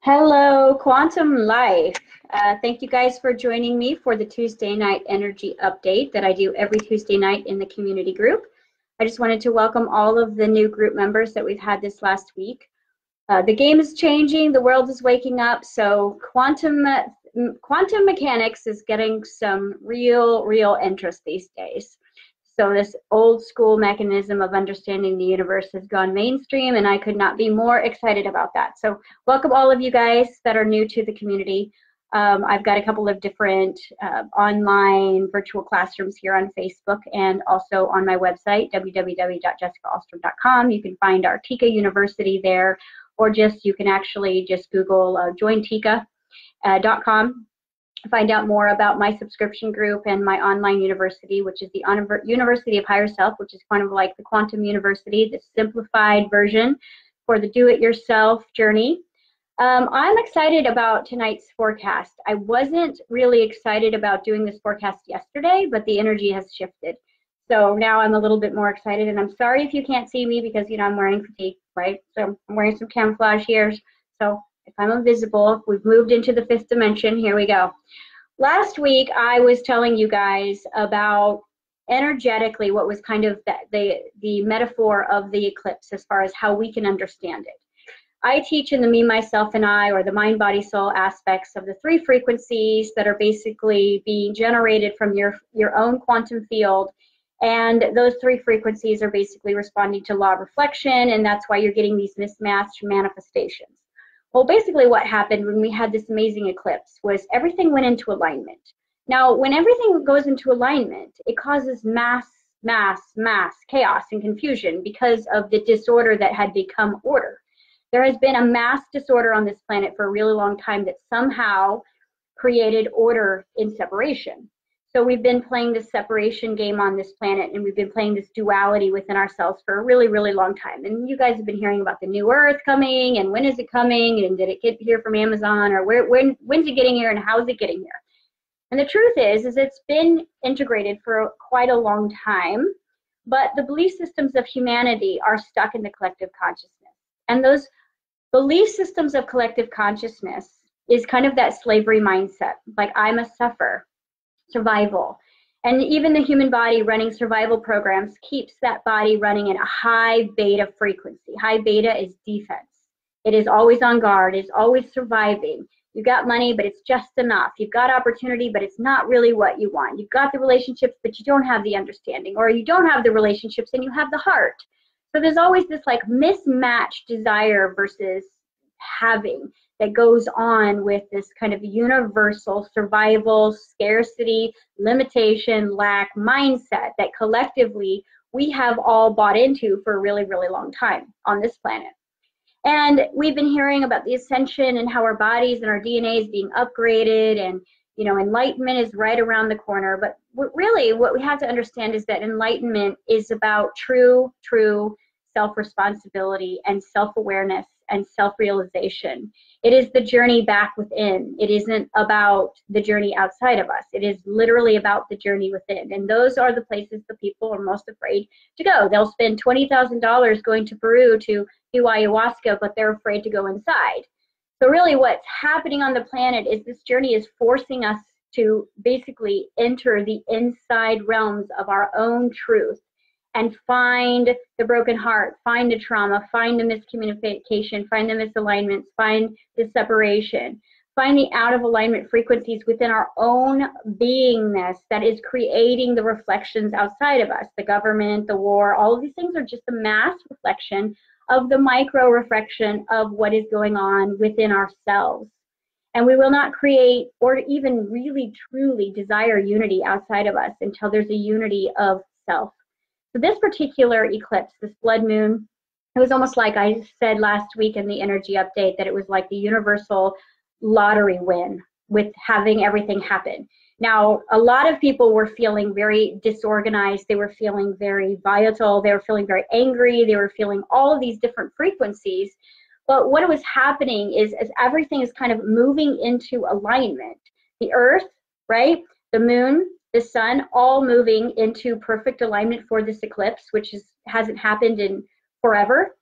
Hello, Quantum Life. Thank you guys for joining me for the Tuesday night energy update that I do every Tuesday night in the community group. I just wanted to welcome all of the new group members that we've had this last week. The game is changing, the world is waking up, so quantum mechanics is getting some real interest these days. So this old school mechanism of understanding the universe has gone mainstream, and I could not be more excited about that. So welcome all of you guys that are new to the community. I've got a couple of different online virtual classrooms here on Facebook and also on my website, www.jessicaalstrom.com. You can find our Tika University there, or you can actually just Google jointika.com. Find out more about my subscription group and my online university, which is the University of Higher Self, which is kind of like the Quantum University, the simplified version for the do-it-yourself journey. I'm excited about tonight's forecast. I wasn't really excited about doing this forecast yesterday, but the energy has shifted. So now I'm a little bit more excited, and I'm sorry if you can't see me because, I'm wearing fatigue, right? So I'm wearing some camouflage here. So if I'm invisible, we've moved into the fifth dimension. Here we go. Last week, I was telling you guys about energetically what was kind of the metaphor of the eclipse as far as how we can understand it. I teach in the me, myself, and I, or the mind, body, soul aspects of the three frequencies that are basically being generated from your own quantum field. And those three frequencies are basically responding to law of reflection, and that's why you're getting these mismatched manifestations. Well, basically what happened when we had this amazing eclipse was everything went into alignment. Now, when everything goes into alignment, it causes mass chaos and confusion because of the disorder that had become order. There has been a mass disorder on this planet for a really long time that somehow created order in separation. So we've been playing this separation game on this planet, and we've been playing this duality within ourselves for a really long time. And you guys have been hearing about the new Earth coming, and when is it coming, and did it get here from Amazon, or when's it getting here, and how is it getting here? And the truth is it's been integrated for quite a long time, but the belief systems of humanity are stuck in the collective consciousness. And those belief systems of collective consciousness is kind of that slavery mindset, like I must suffer. Survival. And even the human body running survival programs keeps that body running at a high beta frequency. High beta is defense. It is always on guard. It's always surviving. You've got money, but it's just enough. You've got opportunity, but it's not really what you want. You've got the relationships, but you don't have the understanding. Or you don't have the relationships and you have the heart. So there's always this like mismatched desire versus having that goes on with this kind of universal survival, scarcity, limitation, lack mindset that collectively we have all bought into for a really long time on this planet. And we've been hearing about the ascension and how our bodies and our DNA is being upgraded, and enlightenment is right around the corner. But really what we have to understand is that enlightenment is about true self-responsibility and self-awareness and self-realization. It is the journey back within. It isn't about the journey outside of us. It is literally about the journey within. And those are the places the people are most afraid to go. They'll spend $20,000 going to Peru to do ayahuasca, but they're afraid to go inside. So really what's happening on the planet is this journey is forcing us to basically enter the inside realms of our own truth and find the broken heart, find the trauma, find the miscommunication, find the misalignments, find the separation, find the out of alignment frequencies within our own beingness that is creating the reflections outside of us. The government, the war, all of these things are just a mass reflection of the micro reflection of what is going on within ourselves. And we will not create or even really truly desire unity outside of us until there's a unity of self. So this particular eclipse, this blood moon, it was almost like I said last week in the energy update that it was like the universal lottery win with having everything happen. Now, a lot of people were feeling very disorganized. They were feeling very volatile. They were feeling very angry. They were feeling all of these different frequencies. But what was happening is as everything is kind of moving into alignment, the earth, right, the moon, the sun, all moving into perfect alignment for this eclipse, which hasn't happened in forever.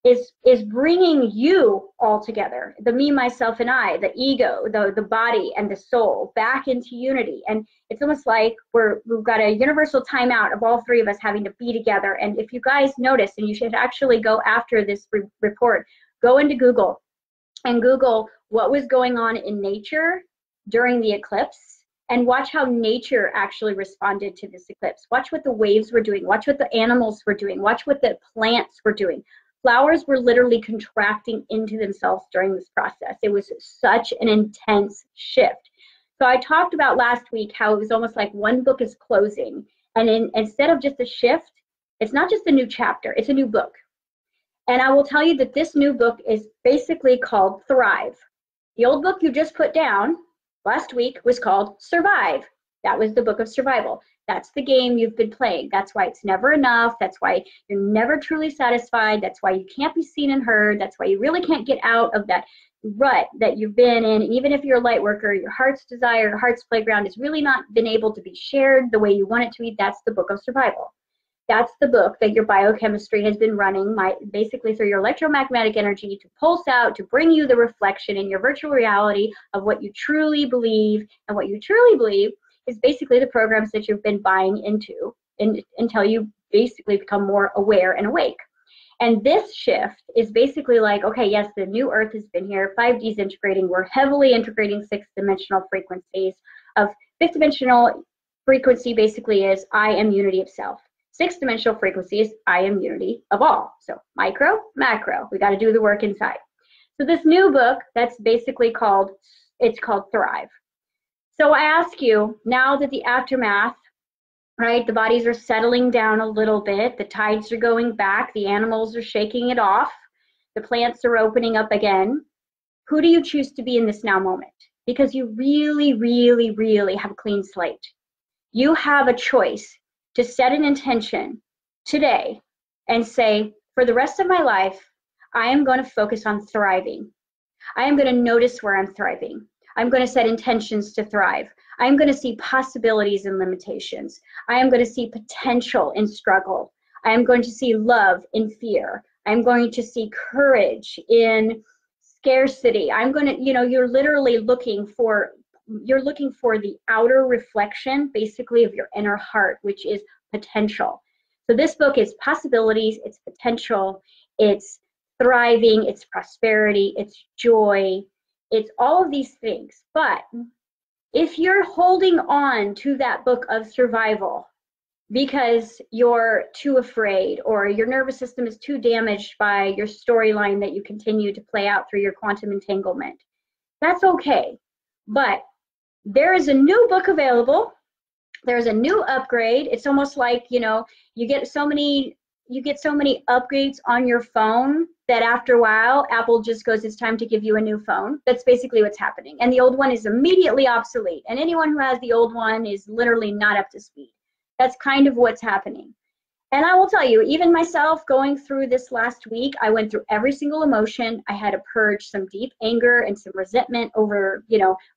is bringing you all together, the me, myself, and I, the ego, the body, and the soul back into unity. And it's almost like we've got a universal timeout of all three of us having to be together. And if you guys notice, and you should actually go after this report, go into Google and Google what was going on in nature during the eclipse, and watch how nature actually responded to this eclipse. Watch what the waves were doing. Watch what the animals were doing. Watch what the plants were doing. Flowers were literally contracting into themselves during this process. It was such an intense shift. So I talked about last week how it was almost like one book is closing, and instead of just a shift, it's not just a new chapter, it's a new book. And I will tell you that this new book is basically called Thrive. The old book you just put down last week was called Survive. That was the book of survival. That's the game you've been playing. That's why it's never enough. That's why you're never truly satisfied. That's why you can't be seen and heard. That's why you really can't get out of that rut that you've been in. And even if you're a light worker, your heart's desire, your heart's playground has really not been able to be shared the way you want it to be. That's the book of survival. That's the book that your biochemistry has been running basically through your electromagnetic energy to pulse out, to bring you the reflection in your virtual reality of what you truly believe. And what you truly believe is basically the programs that you've been buying into until you basically become more aware and awake. And this shift is basically like, okay, yes, the new Earth has been here. 5D is integrating. We're heavily integrating sixth-dimensional frequencies. Of fifth-dimensional frequency basically is I am unity of self. Sixth-dimensional frequency is I am unity of all. So micro, macro. We got to do the work inside. So this new book that's basically called Thrive. So I ask you, now that the aftermath, right, the bodies are settling down a little bit, the tides are going back, the animals are shaking it off, the plants are opening up again, who do you choose to be in this now moment? Because you really, really, really have a clean slate. You have a choice to set an intention today and say, for the rest of my life, I am going to focus on thriving. I am going to notice where I'm thriving. I'm going to set intentions to thrive. I'm going to see possibilities and limitations. I am going to see potential in struggle. I am going to see love in fear. I'm going to see courage in scarcity. I'm going to, you're literally looking for the outer reflection, basically, of your inner heart, which is potential. So this book is possibilities, it's potential, it's thriving, it's prosperity, it's joy, it's all of these things. But if you're holding on to that book of survival because you're too afraid or your nervous system is too damaged by your storyline that you continue to play out through your quantum entanglement, that's okay. But there is a new book available. There's a new upgrade. It's almost like, you get so many upgrades on your phone that after a while, Apple just goes, it's time to give you a new phone. That's basically what's happening. And the old one is immediately obsolete. And anyone who has the old one is literally not up to speed. That's kind of what's happening. And I will tell you, even myself going through this last week, I went through every single emotion. I had to purge some deep anger and some resentment over,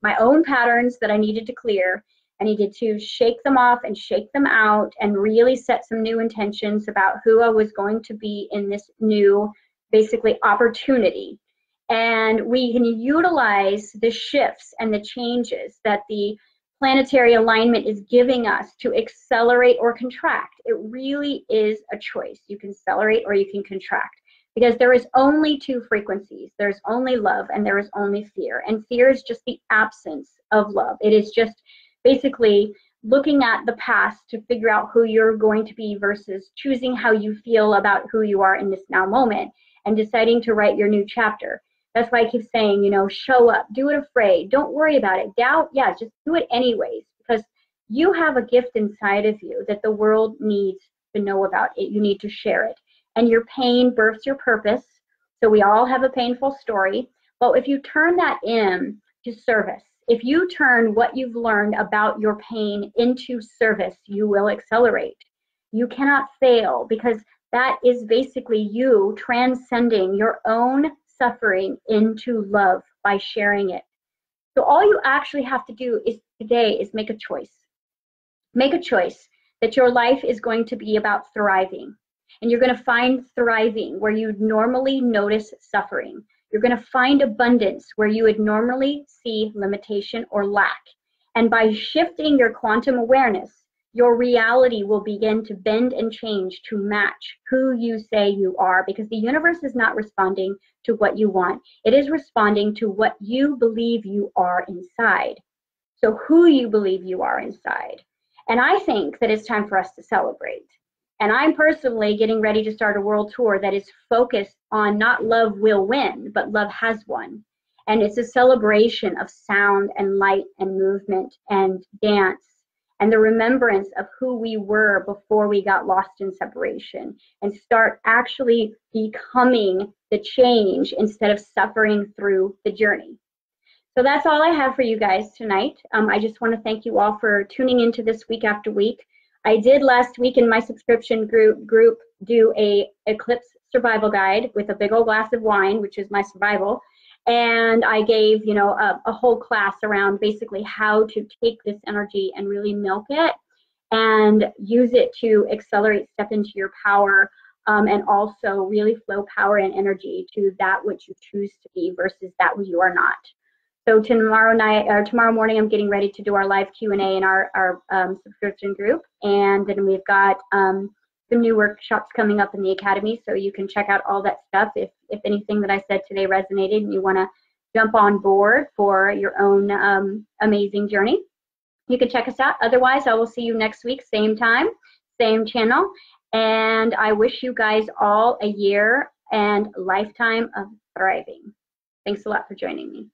my own patterns that I needed to clear. I needed to shake them off and shake them out and really set some new intentions about who I was going to be in this new, basically, opportunity. And we can utilize the shifts and the changes that the planetary alignment is giving us to accelerate or contract. It really is a choice. You can accelerate or you can contract, because there is only two frequencies. There's only love and there is only fear. And fear is just the absence of love. It is just basically looking at the past to figure out who you're going to be versus choosing how you feel about who you are in this now moment and deciding to write your new chapter. That's why I keep saying, show up, do it afraid, don't worry about it. Doubt, yeah, just do it anyways, because you have a gift inside of you that the world needs to know about it. You need to share it. And your pain births your purpose. So we all have a painful story. But if you turn that in to service, if you turn what you've learned about your pain into service, you will accelerate. You cannot fail, because that is basically you transcending your own suffering into love by sharing it. So all you actually have to do today is make a choice. Make a choice that your life is going to be about thriving. And you're going to find thriving where you'd normally notice suffering. You're going to find abundance where you would normally see limitation or lack. And by shifting your quantum awareness, your reality will begin to bend and change to match who you say you are, because the universe is not responding to what you want. It is responding to what you believe you are inside. So who you believe you are inside. And I think that it's time for us to celebrate. And I'm personally getting ready to start a world tour that is focused on not love will win, but love has won. And it's a celebration of sound and light and movement and dance and the remembrance of who we were before we got lost in separation, and start actually becoming the change instead of suffering through the journey. So that's all I have for you guys tonight. I just want to thank you all for tuning into this week after week. I did last week in my subscription group do a eclipse survival guide with a big old glass of wine, which is my survival. And I gave, you know, a whole class around basically how to take this energy and really milk it and use it to accelerate, step into your power, and also really flow power and energy to that which you choose to be versus that which you are not. So tomorrow morning, I'm getting ready to do our live Q&A in our subscription group, and then we've got some new workshops coming up in the Academy, so you can check out all that stuff if anything that I said today resonated and you want to jump on board for your own amazing journey. You can check us out. Otherwise, I will see you next week, same time, same channel, and I wish you guys all a year and lifetime of thriving. Thanks a lot for joining me.